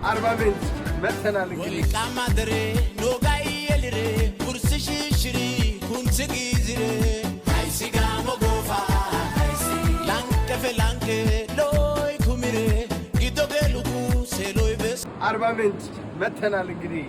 40 ምንጭ መተናል እንግዲህ ወልቃማድሬ ኖጋይ የልሬ ኩርስሽ ሽሪ ኩንጽጊ ዝሬ ሃይሲጋ ሞጎፋ ሃይሲ ላንከፈ ላንከ ሎይ ኩሚሬ ጊዶገሉኩ ሴሎይ በስ 40 ምንጭ መተናል እንግዲህ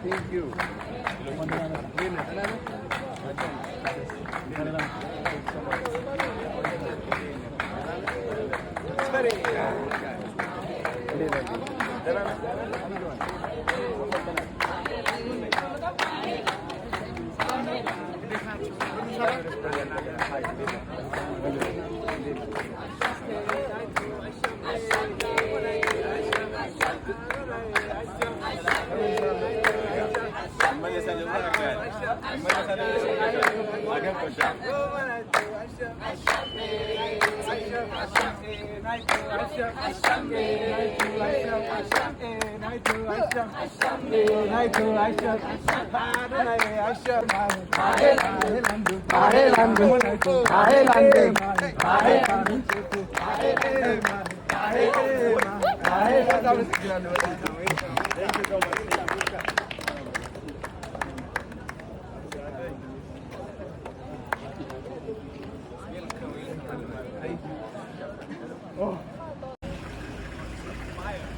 Thank you.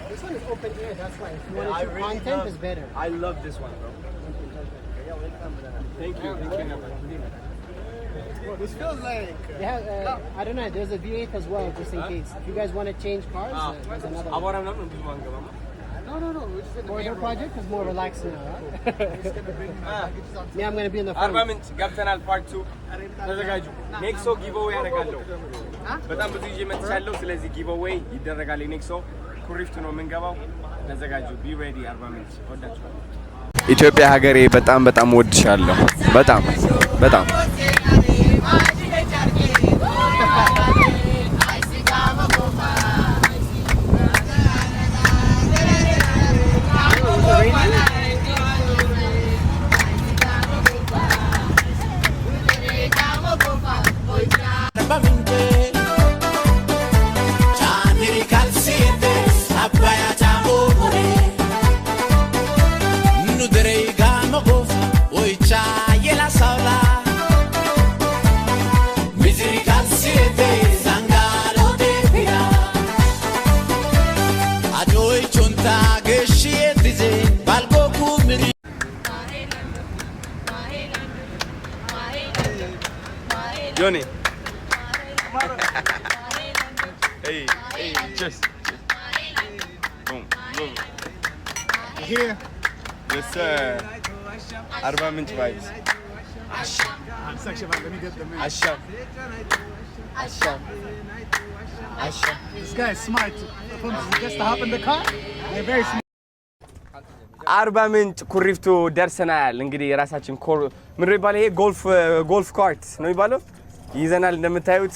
This one is open air, that's why. If you want to shoot content, it's better. I love this one, bro. Thank you. Bro, this feels like... They have, I don't know, there's a V8 as well, just in case. If you guys want to change cars, there's another one. No. For their project, it's more relaxed now, right? Yeah, I'm going to be in the front. 40 ምንጭ ገብተናል ፓርት 2 ተዘጋጁ ኔክሶ ጊቭአዌይ ያደርጋለሁ በጣም ብዙ ይዤ መጥቻለሁ ስለዚህ ጊቭአዌይ ይደረጋል ኔክሶ ኩሪፍቱ ነው የምንገባው ተዘጋጁ ቢ ሬዲ 40 ምንጭ ወዳችኋለሁ ኢትዮጵያ ሀገሬ በጣም ወድሻለሁ በጣም Johnny. Hey, cheers. Boom. Here. Yes, sir. 40 ምንጭ vibes. Let me get the man. Asham. This guy is smart. Just to hop in the car. They're very smart. 40 ምንጭ ኩሪፍቱ ደርሰናል እንግዲህ የራሳችን ምን ይባላል ይሄ ጎልፍ ካርት ነው የሚባለው ይዘናል እንደምታዩት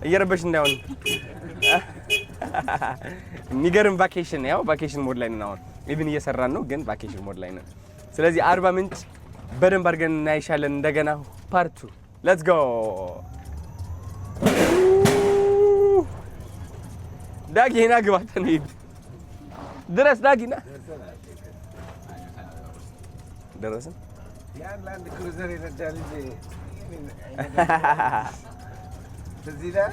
እየረበሽ እንዳይሆን የሚገርም ቫኬሽን ያው ቫኬሽን ሞድ ላይ ነን አሁን ኢቭን እየሰራን ነው ግን ቫኬሽን ሞድ ላይ ነን ስለዚህ 40 ምንጭ በደንብ አድርገን እናይሻለን እንደገና ፓርት 2 ሌትስ ጎ ዳጊና ግባት ነው ድረስ ዳጊና ደረሰን ያን ላንድ ክሩዘር ይረዳል እዚህ ላይ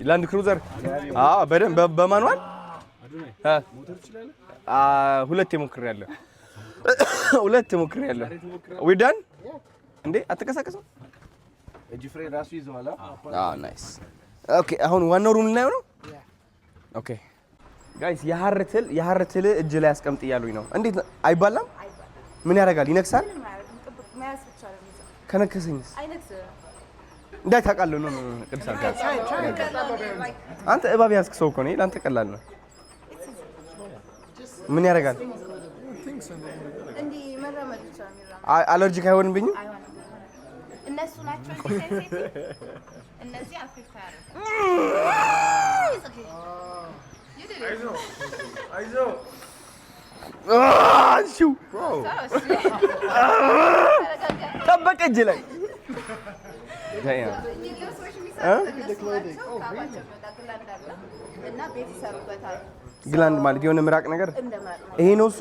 ላንድ ክሩዘር በደንብ በማኑዋል ሞተር ይችላል ሁለት ሞክሬያለሁ ዊዳን እንዴ አትከሳከሰው እጅ ፍሬ ራሱ ይዘዋል ናይስ ኦኬ አሁን ዋናው ሩም ላይ ነው ኦኬ ጋይስ የሐርትል እጅ ላይ አስቀምጥ ይያሉኝ ነው እንዴት አይባላም ምን ያደርጋል ይነክሳል ከነከሰኝስ እንዳይ ታውቃለህ ነው ቅዱሳን ጋር አንተ እባብ ያስክ ሰው እኮ ነው ላንተ ቀላል ነው ምን ያደርጋል እንዴ መረመድ ይችላል አለርጂክ አይሆንብኝም እነሱ ናቸው ሴንሲቲቭ እነዚህ አፌክት አይዞህ አንሺው ጠበቀ እጅ ላይ እና ቤት ይሰሩበታል። ግላንድ ማለት የሆነ ምራቅ ነገር ይሄ ነው እሱ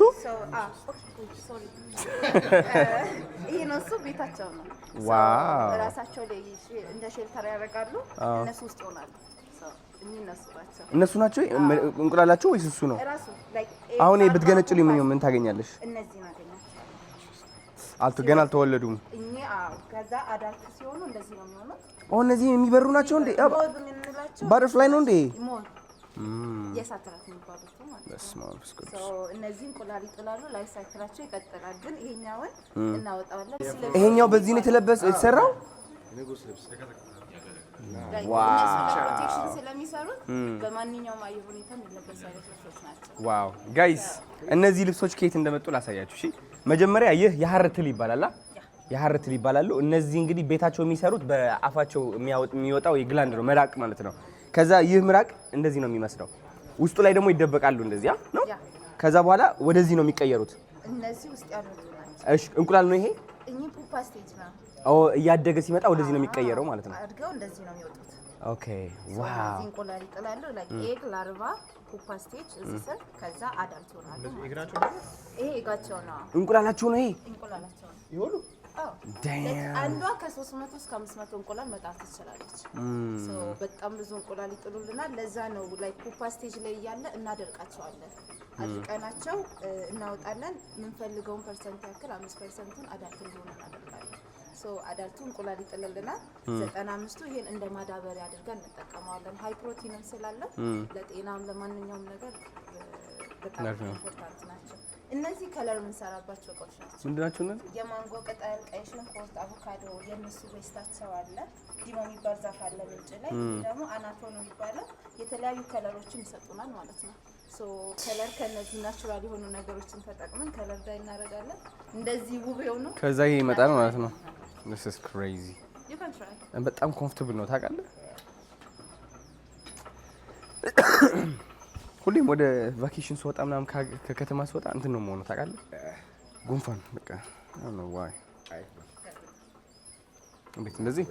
ይሄ ነው እሱ ቤታቸው ነው። ዋው ራሳቸው ላይ እንደ ሼልተር ያደርጋሉ። እነሱ ውስጥ ይሆናሉ። እነሱ ናቸው እንቁላላቸው ወይስ እሱ ነው? አሁን ብትገነጭልኝ ምን ታገኛለሽ? እነዚህ ናገኛቸው ገና አልተወለዱም። ከዛ አዳልት ሲሆኑ እንደዚህ ነው የሚሆኑት። እነዚህ የሚበሩ ናቸው እንዴ? ባተርፍላይ ነው እንዴ? የሳትራት የሚባሉት ማለት ነው። እነዚህ እንቁላል ይጥላሉ፣ ላይፍ ሳይክላቸው ይቀጥላል። ግን ይሄኛውን እናወጣዋለን። ይሄኛው በዚህ ነው የተሰራው። ፕሮቴክሽን ስለሚሰሩት በማንኛውም አየር ሁኔታ የሚለበሱ አይነት ልብሶች ናቸው። ዋው ጋይስ፣ እነዚህ ልብሶች ከየት እንደመጡ ላሳያችሁ። እሺ መጀመሪያ ይህ የሐር ትል ይባላል። የሐር ትል ይባላሉ። እነዚህ እንግዲህ ቤታቸው የሚሰሩት በአፋቸው የሚወጣው የግላንድ ነው፣ ምራቅ ማለት ነው። ከዛ ይህ ምራቅ እንደዚህ ነው የሚመስለው። ውስጡ ላይ ደግሞ ይደበቃሉ እንደዚህ ነው። ከዛ በኋላ ወደዚህ ነው የሚቀየሩት። እነዚህ ውስጥ ያሉት ናቸው። እሺ እንቁላል ነው ይሄ። እኚህ ፑፓ ስቴጅ ነው። እያደገ ሲመጣ ወደዚህ ነው የሚቀየረው ማለት ነው። አድገው እንደዚህ ነው የሚወጡት። ኦኬ ዋው። እንቁላል ይጥላሉ። ላይክ ኤግ ላርቫ ፑፓ ስቴጅ እዚህ ስር፣ ከዛ አዳልት ይሆናሉ። ይሄ ኤጋቸው ነው። እንቁላላቸው ነው ይሄ። እንቁላላቸው ነው ይሁሉ። አንዷ ከ300 እስከ 500 እንቁላል መጣት ትችላለች። በጣም ብዙ እንቁላል ይጥሉልናል። ለዛ ነው ላይክ ፑፓ ስቴጅ ላይ እያለ እናደርቃቸዋለን። አድርቀናቸው እናወጣለን። የምንፈልገውን ፐርሰንት ያክል 5%ን አዳልት እንዲሆኑ እናደርጋለን። አዳልቱ እንቁላል ይጥልልናል። 95ቱ ይሄን እንደ ማዳበሪያ አድርገን እንጠቀመዋለን። ሃይ ፕሮቲንም ስላለ ለጤናም ለማንኛውም ነገር በጣም ኢምፖርታንት ናቸው። እነዚህ ከለር የምንሰራባቸው እቃዎች ናቸው። ምንድን ናቸው እነዚህ? የማንጎ ቅጠል፣ ቀይ ሽንኩርት፣ አቮካዶ የእነሱ ዌስታቸው አለ። ዲሞ የሚባል ዛፍ አለ ምንጭ ላይ። ደግሞ አናቶ ነው የሚባለው። የተለያዩ ከለሮችን ይሰጡናል ማለት ነው። ከለር ከነዚህ ናቹራል የሆኑ ነገሮችን ተጠቅመን ከለር ዳይ እናደርጋለን። እንደዚህ ውብ የሆኑ ከዛ ይሄ ይመጣል ማለት ነው። This is crazy. You can try. በጣም ኮምፎርታብል ነው ታውቃለህ። ሁሌም ወደ ቫኬሽን ስወጣ ምናምን ከከተማ ስወጣ እንትን ነው የምሆነው ታውቃለህ። ጉንፋን በቃ ነው ዋይ እንዴት እንደዚህ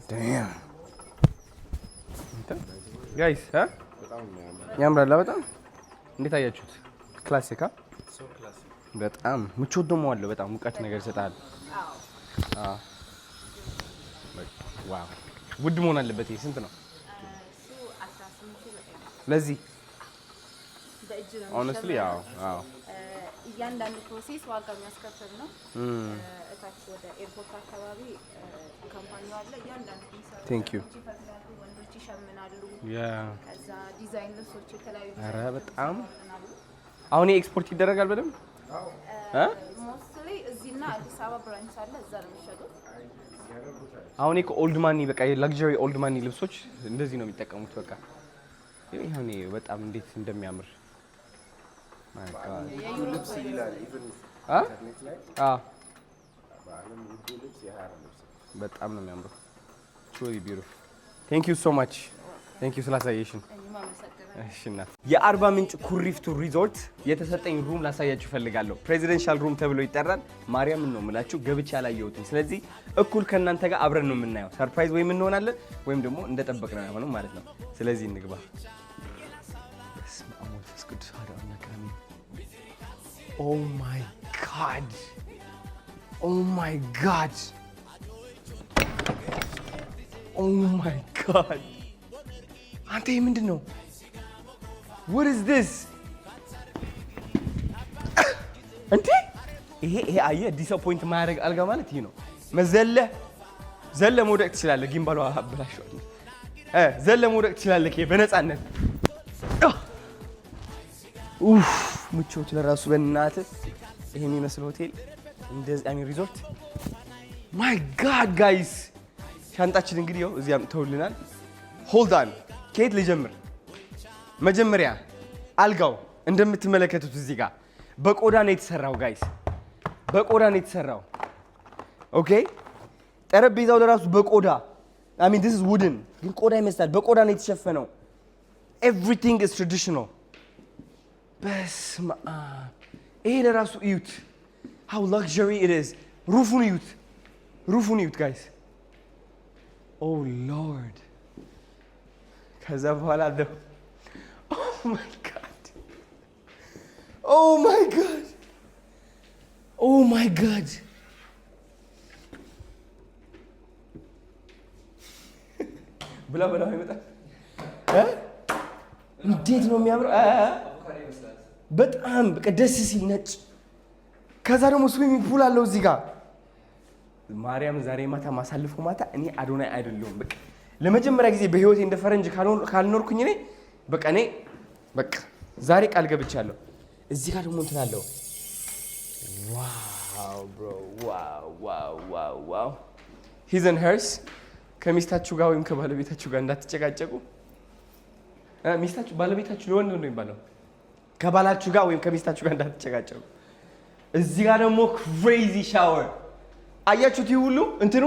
damn ጋይስ ያምራል በጣም። እንዴት አያችሁት? ክላሲካ በጣም ምቾት ደግሞ አለው። በጣም ሙቀት ነገር ይሰጣል። ዋው ውድ መሆን አለበት። ይሄ ስንት ነው? ለዚህ ሆነስትሊ ያው እያንዳንዱ ፕሮሴስ ዋጋ የሚያስከፍል ነው። እታች ወደ ኤርፖርት አካባቢ ካምፓኒው አለ። እያንዳንዱ ቴንክ ዩ ወንዶች ይሸምናሉ። ከዛ ዲዛይን ልብሶች የተለያዩ ኧረ በጣም አሁን ኤክስፖርት ይደረጋል በደንብ ሞስትሊ እዚህና አዲስ አበባ ብራንች አለ። እዛ ነው የሚሸጡት። አሁን እኮ ኦልድ ማኒ በቃ የላግዠሪ ኦልድ ማኒ ልብሶች እንደዚህ ነው የሚጠቀሙት። በቃ ይሄኔ በጣም እንዴት እንደሚያምር ልብስ ይላል ኢቭን ኢንተርኔት ላይ በዓለም ውዱ ልብስ የሐር ልብስ በጣም ነው የሚያምረው። truly beautiful. Thank you so much. Thank you ስላሳየሽን። እሺ እናት የአርባ ምንጭ ኩሪፍቱ ሪዞርት የተሰጠኝ ሩም ላሳያችሁ ፈልጋለሁ። ፕሬዚደንሻል ሩም ተብሎ ይጠራል። ማርያምን ነው የምላችሁ ገብቼ አላየሁትም። ስለዚህ እኩል ከእናንተ ጋር አብረን ነው የምናየው። ሰርፕራይዝ ወይም እንሆናለን ወይም ደግሞ እንደጠበቅነው አይሆንም ማለት ነው። ስለዚህ እንግባ። Oh my God. Oh my God. Oh my God. አንተ ይሄ ምንድን ነው? What is this? እንዴ ይሄ አየህ ዲስአፖይንት ማያደርግ አልጋ ማለት ይሄ ነው። ዘለ መውደቅ ትችላለህ። ጊምባሏ አበላሽቷል። ዘለ መውደቅ ትችላለህ በነፃነት። ኡፍ ምቾት ለራሱ በእናትህ ይሄ የሚመስል ሆቴል እንደዚህ አሚን ሪዞርት ማይ ጋድ ጋይስ ሻንጣችን እንግዲህ ያው እዚያም ተውልናል። ሆልድ ኦን ከየት ልጀምር? መጀመሪያ አልጋው እንደምትመለከቱት እዚህ ጋር በቆዳ ነው የተሰራው ጋይስ፣ በቆዳ ነው የተሰራው። ኦኬ ጠረጴዛው ለራሱ በቆዳ I mean this is wooden ግን ቆዳ ይመስላል። በቆዳ ነው የተሸፈነው። everything is traditional። በስመ አብ ይሄ ለራሱ እዩት how luxury it is። ሩፉን እዩት guys oh lord ከዛ በኋላ oh my god oh my god oh my god ብላ ይመጣል እንዴት ነው የሚያምረው በጣም በቃ ደስ ሲል ነጭ ከዛ ደግሞ ስዊሚንግ ፑል አለው እዚህ ጋር ማርያም ዛሬ ማታ ማሳልፈው ማታ እኔ አዶናይ አይደለሁም በቃ ለመጀመሪያ ጊዜ በህይወቴ እንደ ፈረንጅ ካልኖርኩኝ እኔ በቃ ዛሬ ቃል ገብቻለሁ እዚህ ጋር ደግሞ እንትን አለው ዋው ብሮ ዋው ሂዝ ኤንድ ሄርስ ከሚስታችሁ ጋር ወይም ከባለቤታችሁ ጋር እንዳትጨቃጨቁ ሚስታችሁ ባለቤታችሁ ለወንድ ነው የሚባለው ከባላችሁ ጋር ወይም ከሚስታችሁ ጋር እንዳትጨቃጨቁ እዚህ ጋር ደግሞ ክሬዚ ሻወር አያችሁት ይሄ ሁሉ እንትኑ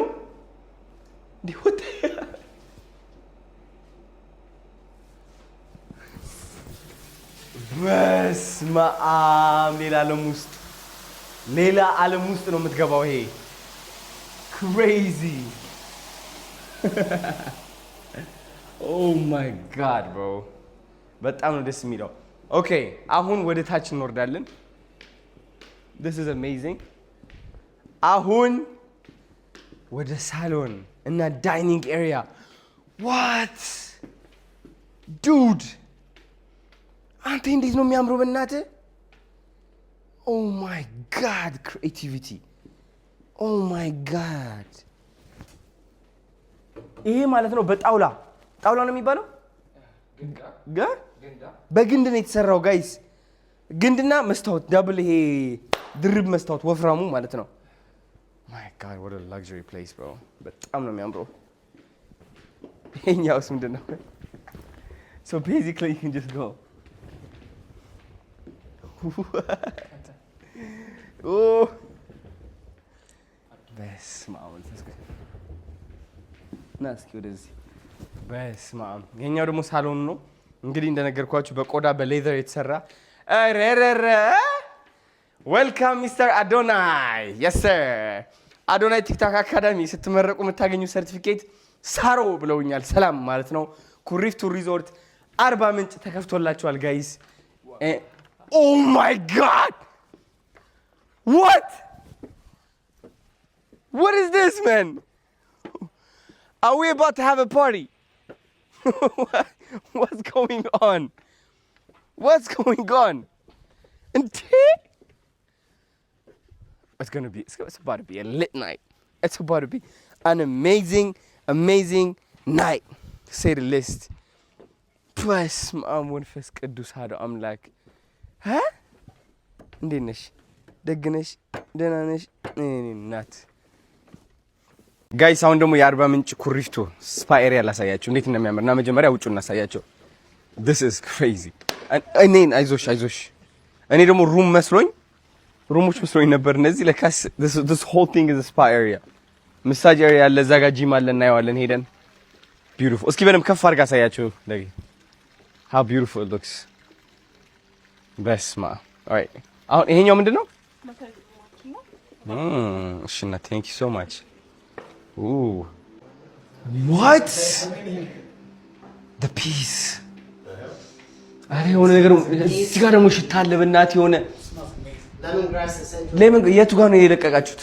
ዲሆት በስመ አብ ሌላ ዓለም ውስጥ ነው የምትገባው ይሄ ክሬዚ oh my god bro በጣም ነው ደስ የሚለው ኦኬ አሁን ወደ ታች እንወርዳለን this is amazing አሁን ወደ ሳሎን እና ዳይኒንግ ኤሪያ what dude አንተ እንዴት ነው የሚያምረው በእናትህ oh my god creativity oh my god ይሄ ማለት ነው በጣውላ ነው የሚባለው በግንድ ነው የተሰራው ጋይስ ግንድና መስታወት ዳብል ይሄ ድርብ መስታወት ወፍራሙ ማለት ነው my god what a luxury place bro በጣም ነው የሚያምረው ይሄኛውስ ምንድነው so basically you can just go oh በስመ አብ ና እስኪ ወደዚህ በስመ አብ ይሄኛው ደግሞ ሳሎን ነው እንግዲህ እንደነገርኳችሁ በቆዳ በሌዘር የተሰራ ረረረ ዌልካም ሚስተር አዶናይ yes sir አዶናይ ቲክቶክ አካዳሚ ስትመረቁ የምታገኙ ሰርቲፊኬት ሳሮ ብለውኛል ሰላም ማለት ነው ኩሪፍቱ ሪዞርት አርባ ምንጭ ተከፍቶላችኋል ጋይስ oh my god what is this man are we about to have a party what's going on it's about to be a lit night it's about to be an amazing night to say the least በስመ አብ ወመንፈስ ቅዱስ አሐዱ አምላክ እንዴት ነሽ ደግ ነሽ ደህና ነሽ እናት ጋይስ አሁን ደግሞ የአርባ ምንጭ ኩሪፍቱ ስፓ ኤሪያ ላሳያችሁ እንዴት እንደሚያምር እና መጀመሪያ ውጪውን እናሳያቸው this is crazy እኔን አይዞሽ እኔ ደግሞ ሩሞች መስሎኝ ነበር እነዚህ ለካስ this whole thing is a spa area massage area አለ እዛ ጋር ጂም አለ እናየዋለን ሄደን beautiful እስኪ በደምብ ከፍ አድርጋ አሳያችሁ ለጊ how beautiful it looks በስመ አብ alright አሁን ይሄኛው ምንድነው እሺ እና thank you so much ooh what the peace አሬ የሆነ ነገር እዚህ ጋር ደግሞ ሽታ አለ በእናትህ የሆነ ሌመን የቱ ጋር ነው የለቀቃችሁት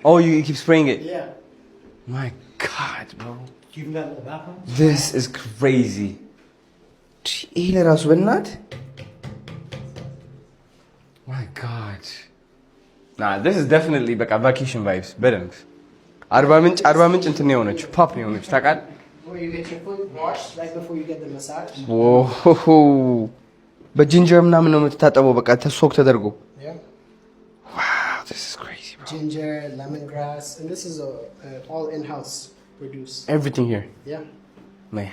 oh you keep spraying it yeah my god bro this is crazy ይሄ ለራሱ በእናትህ my god nah this is definitely በቃ vacation vibes በደንብ አርባ ምንጭ እንትን ነው የሆነችው ፖፕ ነው የሆነችው ታውቃለህ where you get your foot washed right before you get the massage whoa በጂንጀር ምናምን ነው የምትታጠበው በቃ ተሶክ ተደርጎ yeah wow this is crazy bro ginger lemongrass and this is all in-house produced everything here yeah man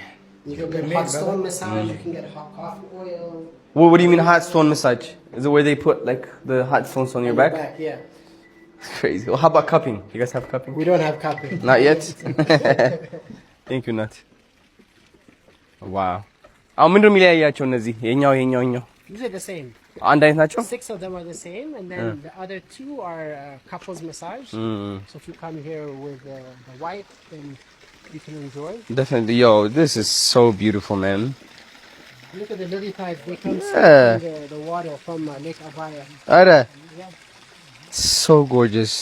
you can get hot stone massage you can get hot coffee oil What do you mean hot stone massage? Is it where they put like the hot stones on your back? Yeah. It's crazy. Well, how about cupping? You guys have cupping? We don't have cupping. Not yet? Thank you, Nat. Wow. አሁን ምንድነው የሚለያያቸው እነዚህ የኛው? These are the same. አንድ አይነት ናቸው? 6 of them are the same, and then the other 2 are couples massage. So if you come here with the wife, then you can enjoy. Definitely. Yo, this is so beautiful, man. Look at the lily pads. They come straight from the water from Lake Abaya. Ara. So gorgeous.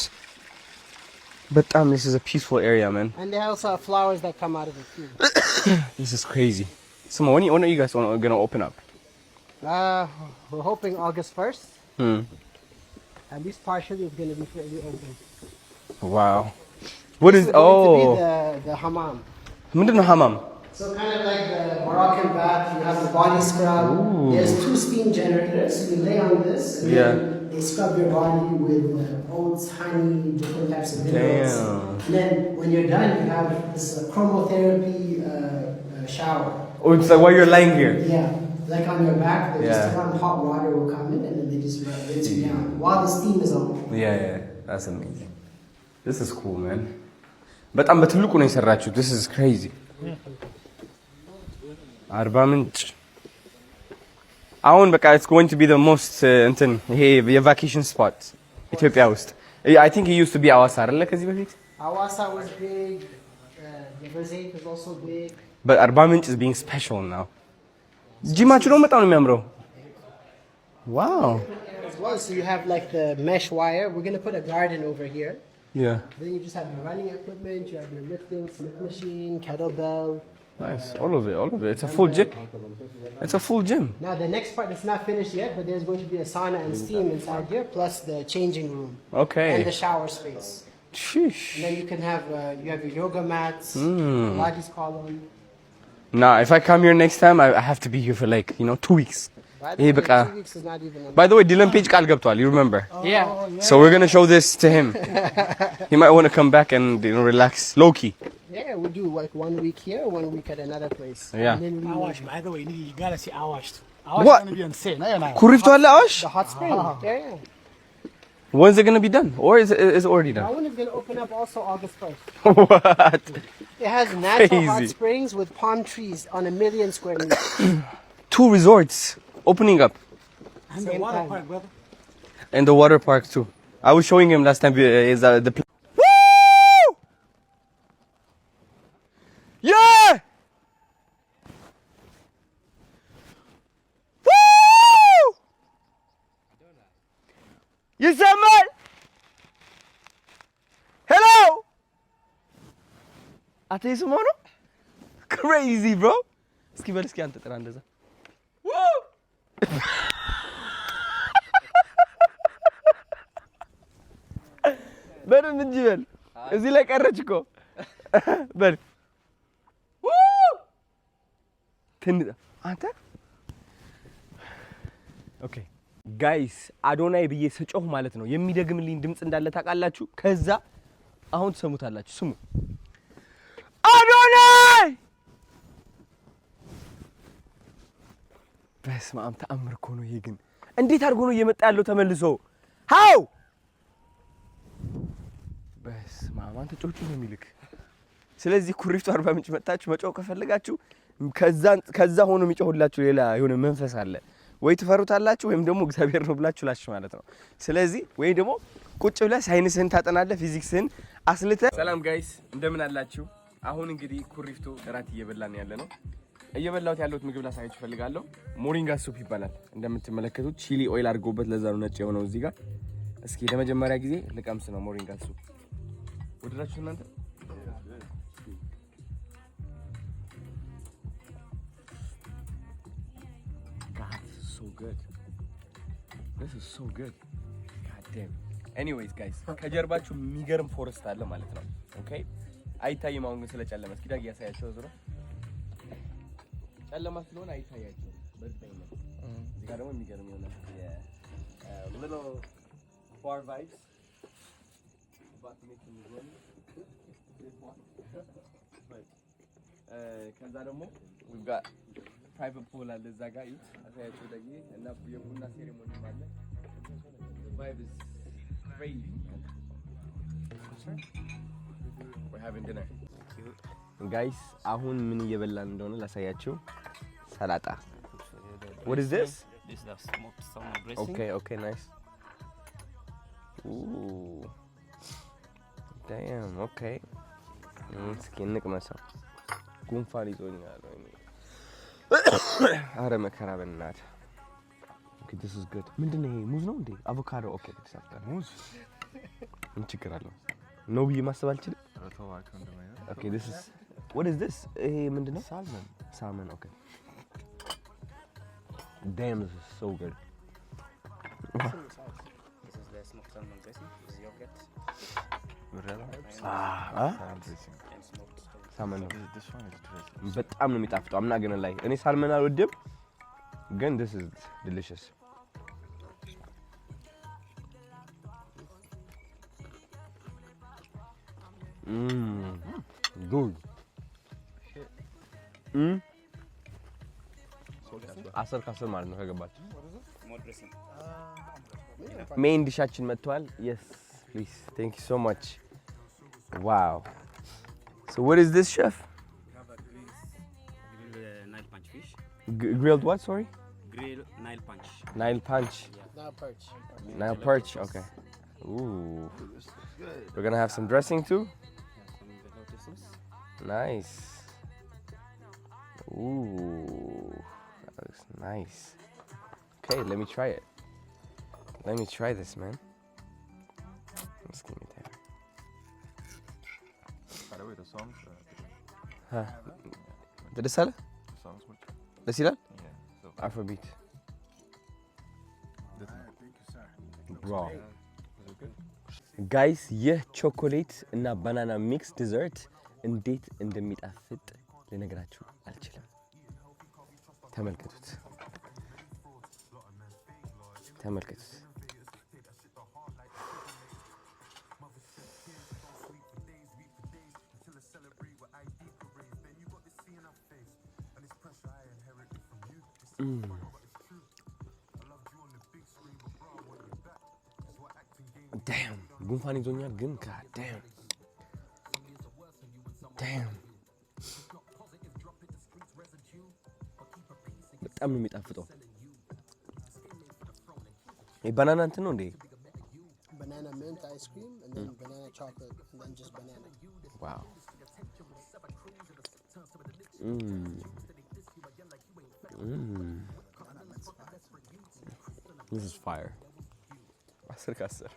But this is a peaceful area, man. And they also have flowers that come out of it too. This is crazy. So when are you guys gonna open up? We're hoping August 1st. At least partially it's going to be fairly open. Wow. What is... Going to be the hammam. What is hammam? So kind of like the Moroccan bath, you have the body scrub. Ooh. There's 2 steam generators. So you lay on this and then they scrub your body with oats, honey, different types of minerals. And then when you're done, you have this chromotherapy shower. Oh, it's like while you're lying here? Yeah. Like on your back, just one hot water will come in and then they just rinse you down while the steam is on. Yeah. That's amazing. This is cool, man. በጣም በትልቁ ነው የሰራችሁት. This is crazy. አርባ ምንጭ አሁን በቃ it's going to be the most ይሄ የቫኬሽን ስፖት ኢትዮጵያ ውስጥ. I think it used to be አዋሳ አይደለ ከዚህ በፊት? Awasa was big. River Zayt was also big. But አርባ ምንጭ is being special now. ጂማችሁ ነው በጣም ነው የሚያምረው. Wow. As well, so you have like the mesh wire. We're going to put a garden over here. Yeah. Then you just have your running equipment, you have your lifting, slip machine, kettlebell. Nice. All of it. It's a full gym. It's a full gym. Now the next part is not finished yet, but there's going to be a sauna and steam inside here, plus the changing room. Okay. And the shower space. Sheesh. And then you can have you have your yoga mats, Pilates column. Nah, if I come here next time, I have to be here for like 2 weeks. By the way, 2 weeks is not even enough. By the way, Dylan Page ቃል ገብቷል. You remember? Yeah. So we're gonna show this to him. He might want to come back and relax, low key. Yeah, we do like 1 week here, 1 week at another place. Yeah. And then we Awash, by the way, you gotta see Awash too. Awash What? is gonna be insane. No. ኩሪፍቱ አለ አዋሽ? the hot spring. Yeah. When's it gonna be done? Or is it already That done? one is going to open up also August 1st. What? It has natural hot Crazy. springs with palm trees on 1 million square meters. 2 resorts opening up. And the Same water time. park, brother. And the water park too. I was showing him last time is the Woo! Yeah! Woo! ይሰማል? Hello! አትሰማው ነው? Crazy, bro. እስኪ በል እስኪ አንተ ጥራ እንደዛ. Woo! በደንብ እንጂ በል። እዚህ ላይ ቀረች እኮ በል። ትንጣ አንተ ኦኬ ጋይስ አዶናይ ብዬ ስጮህ ማለት ነው የሚደግምልኝ ድምጽ እንዳለ ታውቃላችሁ። ከዛ አሁን ትሰሙታላችሁ። ስሙ አዶናይ። በስመ አብ ተአምር እኮ ነው ይሄ። ግን እንዴት አድርጎ ነው እየመጣ ያለው ተመልሶ? ሃው በስመ አብ አንተ ጮቹ ነው የሚልክ። ስለዚህ ኩሪፍቱ አርባ ምንጭ መጣችሁ መጮህ ከፈለጋችሁ ከዛ ሆኖ የሚጮህላችሁ ሌላ የሆነ መንፈስ አለ። ወይ ትፈሩታላችሁ ወይም ደግሞ እግዚአብሔር ነው ብላችሁ ላሽ ማለት ነው። ስለዚህ ወይ ደግሞ ቁጭ ብለህ ሳይንስህን ታጠናለህ፣ ፊዚክስህን አስልተህ። ሰላም ጋይስ እንደምን አላችሁ? አሁን እንግዲህ ኩሪፍቱ እራት እየበላን ያለ ነው። እየበላሁት ያለሁት ምግብ ላሳያችሁ ፈልጋለሁ። ሞሪንጋ ሱፕ ይባላል። እንደምትመለከቱት ቺሊ ኦይል አድርጎበት ለዛ ነው ነጭ የሆነው እዚህ ጋር። እስኪ ለመጀመሪያ ጊዜ ልቀምስ ነው ሞሪንጋ ሱፕ። ወደዳችሁ እናንተ? This is so good. God damn. Anyways guys, ከጀርባችሁ የሚገርም ፎረስት አለ ማለት ነው። ኦኬ አይታይም። አሁን ግን ስለጨለመ እስኪ ዳግ ያሳያችሁ። ዙራ ጨለማ ስለሆነ አይታያችሁም። በእርግጠኝነት እዚህ ጋር ደግሞ የሚገርም የሆነ little far vibes about to make some money. ከዛ ደግሞ we've got ፕራይቬት ፑል አለ እዛ ጋር እዩት። አሳያችሁ ደግሞ እና የቡና ሴሬሞኒ አለ። vibe is crazy. We're having dinner. Guys, አሁን ምን እየበላን እንደሆነ ላሳያችሁ። ሰላጣ. What is this? This is the smoked salmon dressing. Okay, nice. Ooh. Damn, okay. እስኪ እንቅመሰው። ጉንፋን ይዞኛል ወይ? አረ መከራ በእናትህ። Okay, this is good. ምንድነው ይሄ? ሙዝ ነው እንዴ? አቮካዶ። Okay, ተሳክቷል። ሙዝ ምን ችግር አለው? ነው ብዬ ማሰብ አልችልም። Okay, this is what is this? ይሄ ምንድነው? Salmon, okay. Damn, this is so good. This is the smoked salmon dressing. This is yogurt. And smoked salmon. በጣም ነው የሚጣፍጠው። I'm not gonna lie. እኔ ሳልመን አልወድም፣ ግን this is delicious. Good. አስር ከአስር ማለት ነው ከገባችሁ። more dressing. ሜን ዲሻችን መጥቷል። Yes, please. Thank you so much. Wow. So what is this, chef? We have a grilled Nile punch fish. Grilled what, sorry? Grilled Nile punch. Nile punch. Now perch. Nile perch, okay. Ooh. We're gonna have some dressing too? Some velouté sauce. Nice. Ooh. That looks nice. Okay, let me try it. Let me try this, man. Just give me that. By the way, the songs. Huh? Did it sell? The songs which? Let's see that? Yeah. So. Afrobeat. Bro. ጋይስ ይህ ቾኮሌት እና ባናና ሚክስ ዲዘርት እንዴት እንደሚጣፍጥ ልነግራችሁ አልችልም። ተመልከቱት። ዳም ጉንፋን ይዞኛል ግን ዳም በጣም ነው የሚጣፍጠው። ባናና እንትን ነው እንዴ? Banana mint ice cream and then banana chocolate and then just banana. Wow. This is fire. 10 ከ10